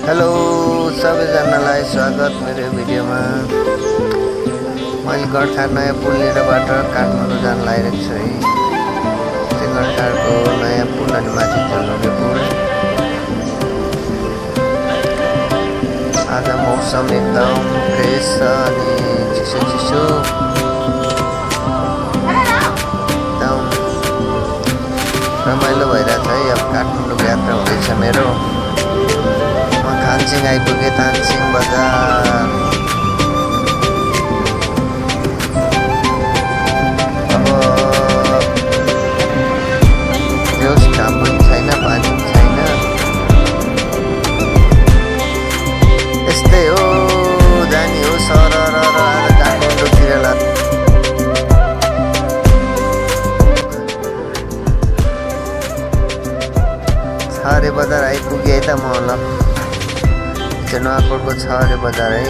Hello सबैजनालाई स्वागत मेरो भिडियोमा। मैले गडखार नयाँ पुल लिएरबाट काठमाडौँ जान लागिरहेको छु है। त्यो गडखारको नयाँ पुल अनि माथि झुलुङ्गे पुल। आज मौसम एकदम फ्रेस छ अनि चिसो चिसो एकदम रमाइलो भइरहेछ है। अब काठमाडौँको यात्रा हुँदैछ मेरो। थानसिङ आइपुगे, थानसिङ बजार। अब जोस घाम पनि छैन, पानी पनि छैन, यस्तै हो जाने हो सरर आज काठमाडौँतिर। छरे बजार आइपुगे है त म। ल नुवाकोटको छ अरे बजार है।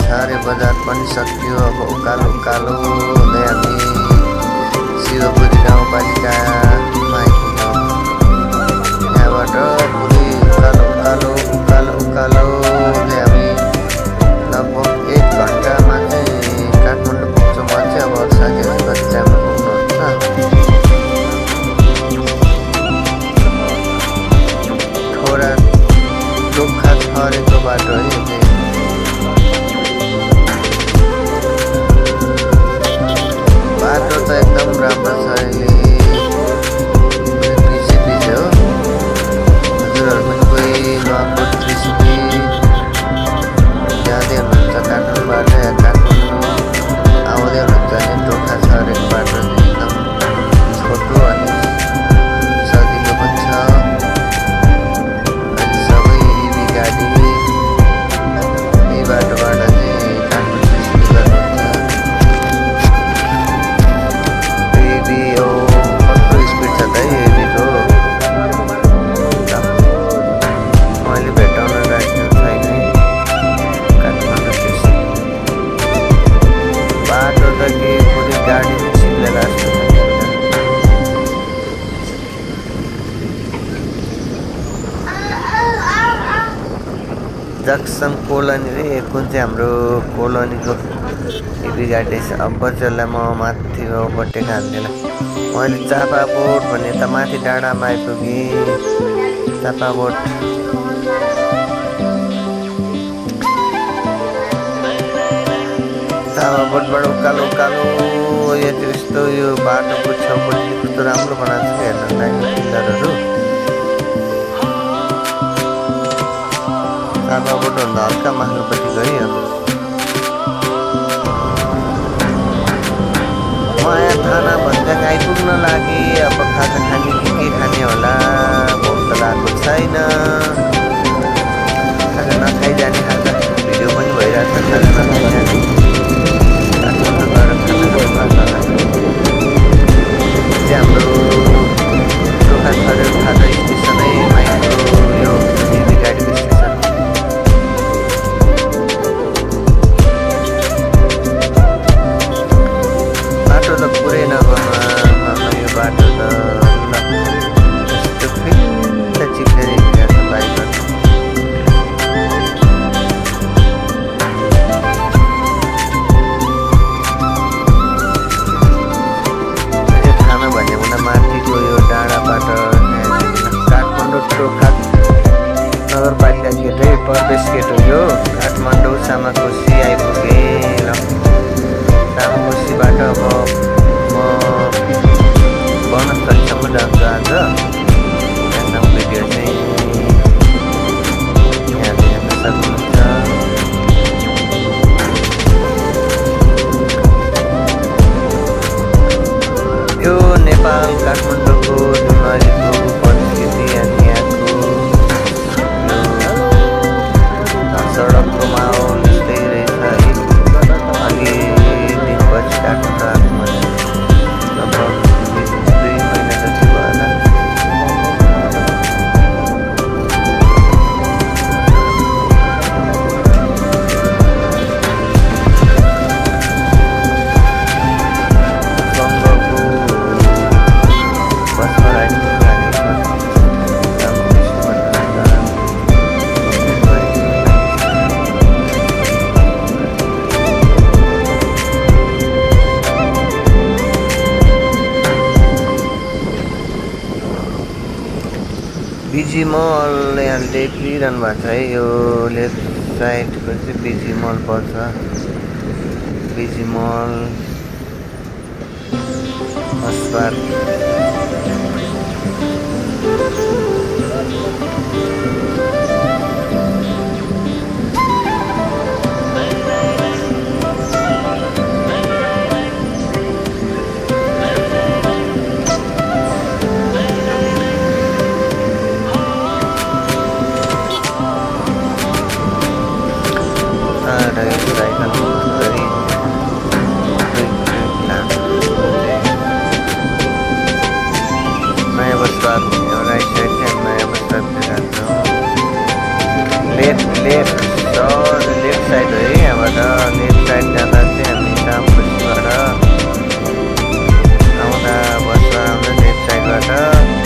छरे बजार पनि सक्यो। अब उकालो उकालो हुँदै हामी शिवपुरी गाउँपालिकामा आइपुग्यौँ। यहाँबाट पुरै उकालो उकालो उकालो उकालो हुँदै हामी लगभग 1 घन्टामा चाहिँ काठमाडौँ पुग्छौँ। म चाहिँ अब साथीहरू कति टाइममा पुग्नुहुन्छ। टोखा छरेको बाटो है। बाटो त एकदम राम्रो छ अहिले, पिछे पिछे हो। हजुरहरू पनि कोही नुवाकोट त्रिसुकी जाँदै हुनुहुन्छ काठमाडौँबाट या काठमाडौँ आउँदै हुनुहुन्छ भने टोखा छरेको बाटो एकदम छोटो अनि सजिलो पनि छ। बाटोबाट चाहिँ काठमाडौँ त्रिसुकी गर्नुहुन्छ। हेभी हो, कस्तो स्पिड छ त है हेभीको। मैले भेटाउन राखेको छैन काठमाडौँ त्रिसुकी बाटो त के पुरै गाडी छिप्लेर जस्तो छ। जक्सन कोलोनी रे, कुन चाहिँ हाम्रो कोलोनीको हेभी गाडी छ। अब बच्चालाई म माथि ओभरटेक हान्दैन। मैले चापाबोट भने त माथि डाँडामा आइपुगेँ। चापाबोट चापाबोटबाट उकालो उकालो यति यस्तो यो बाटोको छेउपट्टि कस्तो राम्रो बनाएको छ हेर्नु दाइने पिलरहरू। चापाबोट भन्दा हल्का माथिल्लोपट्टि गयो। म यहाँ थाना भन्ज्याङ आइपुग्न लागि। अब खाजा खाने कि के खाने होला, भोक त लागेको छैन। खाजा नखाइ जाने खाजा भिडियो पनि भइरहेको छ। खाजा नखाइ जाने काठमाडौँ गएर खाजा चाहिँ हाम्रो टोखा छरेको खाजा स्टेसनै माइक्रो यो हेभी गाडीको स्टेसन। बाटो त पुरै नगर्नु यो बाटो त यस्तो फिट्ट चिप्लेर हिँडिरहेको छ बाइकहरू। यो थाना भनेको न माथिको यो डाँडाबाट काठमाडौँ टोखा नगरपालिका गेट है, प्रवेश गेट हो यो। काठमाडौँ सामाकोशी आइपुगेँ। ल सामाकोशीबाट अब म बनस्थलीसम्म जान्छु आज। यहाँसम्म भिडियो चाहिँ यहाँले हेर्न सक्नुहुन्छ। यो नेपाल काठमाडौँको जुन अहिलेको परिस्थिति अनि यहाँको सडकको माहौल यस्तै रहेछ है। अलि दिनपछि काठमाडौँ आएको लगभग 2 महिना जति भयो होला। बिजी मल यहाँ देखिरहनु भएको छ है। यो लेफ्ट साइडको चाहिँ बिजी मल पर्छ। बिजी मल अस्पताल लेफ्ट साइड है। यहाँबाट लेफ्ट साइड जाँदा चाहिँ हामी कामपुसबाट आउँदा बसमा आउँदा लेफ्ट साइडबाट हामी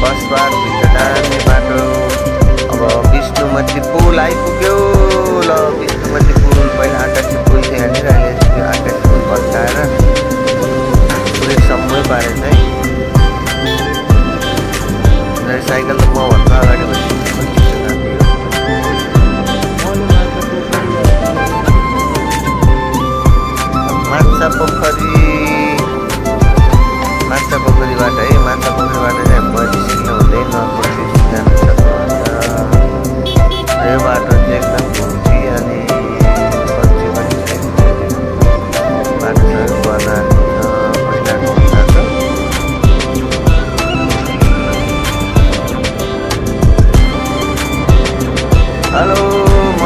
बसबाट भित्र जाने बाटो। अब विष्णुमती पुल आइपुग्यो। ल विष्णुमती पुल पहिला आकाशी पुल थियो यहाँनिर, अहिले त्यो आकाशी पुल भत्काएर पुरै सम्मै पारेछ है। साइकल त मभन्दा अगाडि माछा पोखरीबाट है। माछा पोखरीबाट चाहिँ हामी बजिसिक्नु हुँदैन, जानु सक्नुहुन्छ। यो बाटो चाहिँ एकदम घुम्ती अनि पछि पनि बाटोहरू बनाएको छ पहिलाको हुँदा। हेलो, म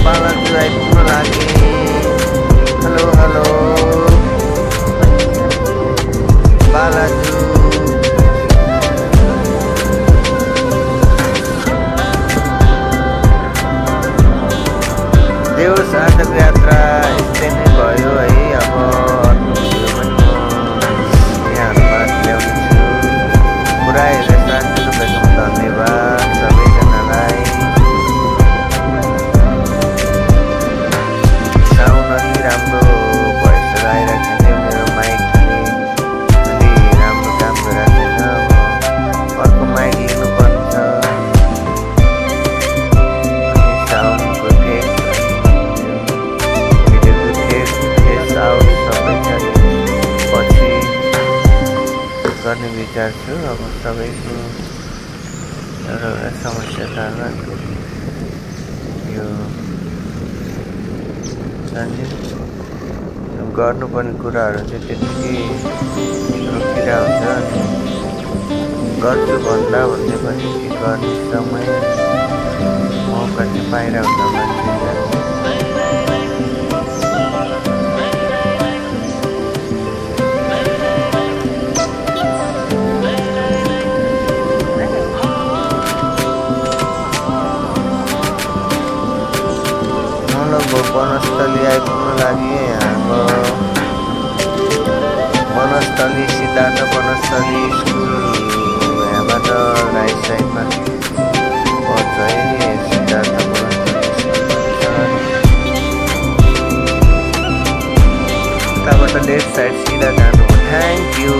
बालाजु आइपुग्न लागेँ। Hello hello Balaju. देउस आजको यात्रा यस्तै नै भयो है। अब अर्को भिडियो पनि म यहाँहरूमा ल्याउनेछु। पुरा हेरेर साथ दिनुभएकोमा धन्यवाद सबैजनालाई। साउन्ड अलि राम्रो भएस आइरहेको छ मेरो माइकले अलि राम्रो काम गरिरहेको छैन। अब अर्को माइक लिनुपर्ने छ। साउन्डको टेस्ट भिडियोको टेस्ट आउट सबै छ। पछि गर्ने विचार छु। अब सबैको एउटा समस्या कारण यो गर्नुपर्ने कुराहरू चाहिँ त्यतिकै रोकिरहेको हुन्छ। अनि गर्छु भन्दा भन्दै पनि गर्ने समय मौका चाहिँ पाइरहेको हुन्छ मान्छेले। वनस्थली आइपुग्न लागि हाम्रो वनस्थली सिद्धार्थ वनस्थली स्कुल यहाँबाट राइट साइडमा पर्छ है। सिद्धार्थ वनस्थली उताबाट लेफ्ट साइड सिधा जानु। Thank you.